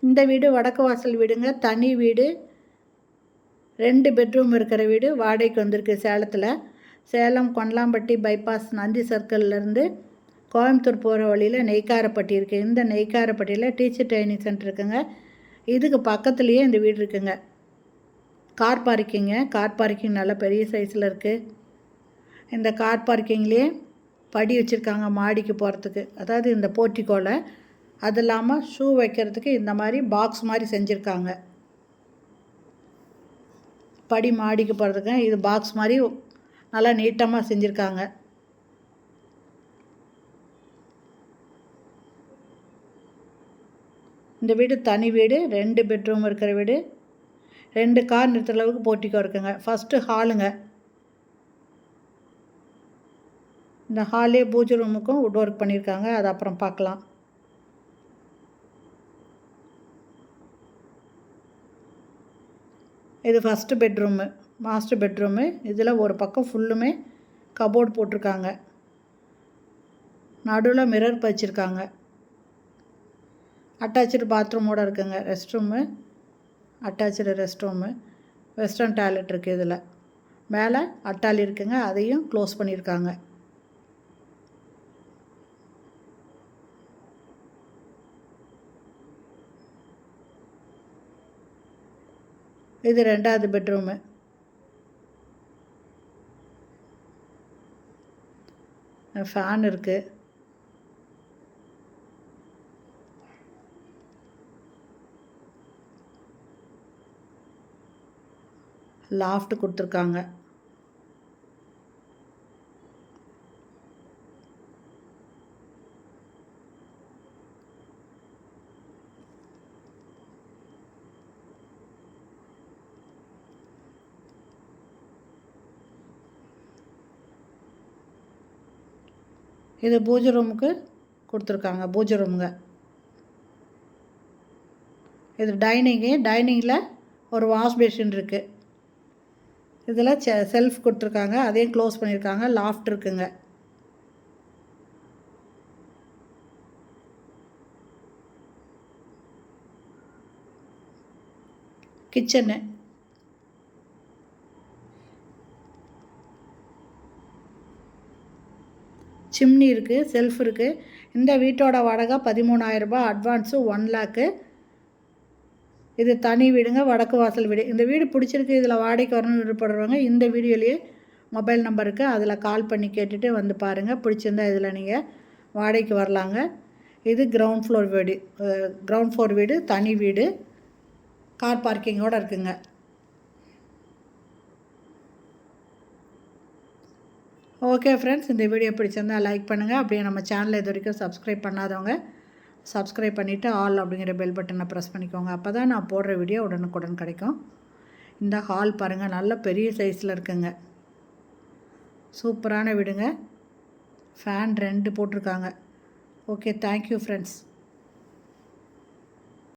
இந்த வீடு வடக்கு வாசல் வீடுங்க, தனி வீடு, 2 பெட்ரூம் இருக்கிற வீடு வாடகைக்கு வந்திருக்கு சேலத்தில். சேலம் கொண்டலாம்பட்டி பைபாஸ் நந்தி சர்க்கிள்லேருந்து கோயம்புத்தூர் போகிற வழியில் நெய்க்காரப்பட்டி இருக்குது. இந்த நெய்க்காரப்பட்டியில் டீச்சர் ட்ரைனிங் சென்டர் இருக்குங்க. இதுக்கு பக்கத்துலேயே இந்த வீடு இருக்குங்க. கார் பார்க்கிங் நல்லா பெரிய சைஸில் இருக்குது. இந்த கார் பார்க்கிங்லேயே படி வச்சுருக்காங்க மாடிக்கு போகிறதுக்கு, அதாவது இந்த போர்ட்டிக்கோவில். அது இல்லாமல் ஷூ வைக்கிறதுக்கு இந்த மாதிரி பாக்ஸ் மாதிரி செஞ்சுருக்காங்க. படி மாடிக்கு போகிறதுக்கு இது பாக்ஸ் மாதிரி நல்லா நீட்டமாக செஞ்சுருக்காங்க. இந்த வீடு தனி வீடு, 2 பெட்ரூம் இருக்கிற வீடு, 2 கார் நிறுத்துற அளவுக்கு போர்ட்டிக்கோ இருக்குங்க. ஃபஸ்ட்டு ஹாலுங்க. இந்த ஹாலே பூஜை ரூமுக்கும் வுட் ஒர்க் பண்ணியிருக்காங்க, அது அப்புறம் பார்க்கலாம். இது ஃபஸ்ட்டு பெட்ரூமு, மாஸ்டர் பெட்ரூமு. இதில் ஒரு பக்கம் ஃபுல்லுமே கபோர்டு போட்டிருக்காங்க. நடுவில் மிரர் வச்சுருக்காங்க. அட்டாச்சு பாத்ரூமோடு இருக்குங்க. Rest room, attach rest room, western toilet இருக்குது. இதில் மேலே அட்டாலி இருக்குங்க, அதையும் க்ளோஸ் பண்ணியிருக்காங்க. இது 2வது பெட்ரூமு. ஃபேன் இருக்குது. லாஃப்ட் கொடுத்துருக்காங்க. இது பூஜை ரூமுக்கு கொடுத்துருக்காங்க, பூஜை ரூமுங்க. இது டைனிங்கில் ஒரு வாஷ் பேஷன் இருக்குது. இதில் செல்ஃப் கொடுத்துருக்காங்க, அதையும் க்ளோஸ் பண்ணியிருக்காங்க. லாஃப்ட் இருக்குங்க. கிச்சனு, சிம்னி இருக்குது, செல்ஃப் இருக்குது. இந்த வீட்டோட வாடகை 13,000 ரூபாய், அட்வான்ஸு 1 லேக்கு. இது தனி வீடுங்க, வடக்கு வாசல் வீடு. இந்த வீடு பிடிச்சிருக்கு, இதில் வாடகைக்கு வரணும்னு விருப்பப்படுறவங்க இந்த வீடியோலேயே மொபைல் நம்பர் இருக்குது, அதில் கால் பண்ணி கேட்டுட்டு வந்து பாருங்கள். பிடிச்சிருந்தா இதில் நீங்கள் வாடகைக்கு வரலாங்க. இது கிரவுண்ட் ஃப்ளோர் வீடு, தனி வீடு, கார் பார்க்கிங்கோடு இருக்குங்க. ஓகே ஃப்ரெண்ட்ஸ், இந்த வீடியோ பிடிச்சிருந்தால் லைக் பண்ணுங்கள். அப்படியே நம்ம சேனலை இது வரைக்கும் சப்ஸ்கிரைப் பண்ணாதவங்க சப்ஸ்கிரைப் பண்ணிவிட்டு ஆல் அப்படிங்கிற பெல் பட்டனை ப்ரெஸ் பண்ணிக்கோங்க. அப்போ தான் நான் போடுற வீடியோ உடனுக்குடன் கிடைக்கும். இந்த ஹால் பாருங்கள், நல்ல பெரிய சைஸில் இருக்குங்க. சூப்பரான வீடுங்க. ஃபேன் 2 போட்டிருக்காங்க. Okay, thank you friends.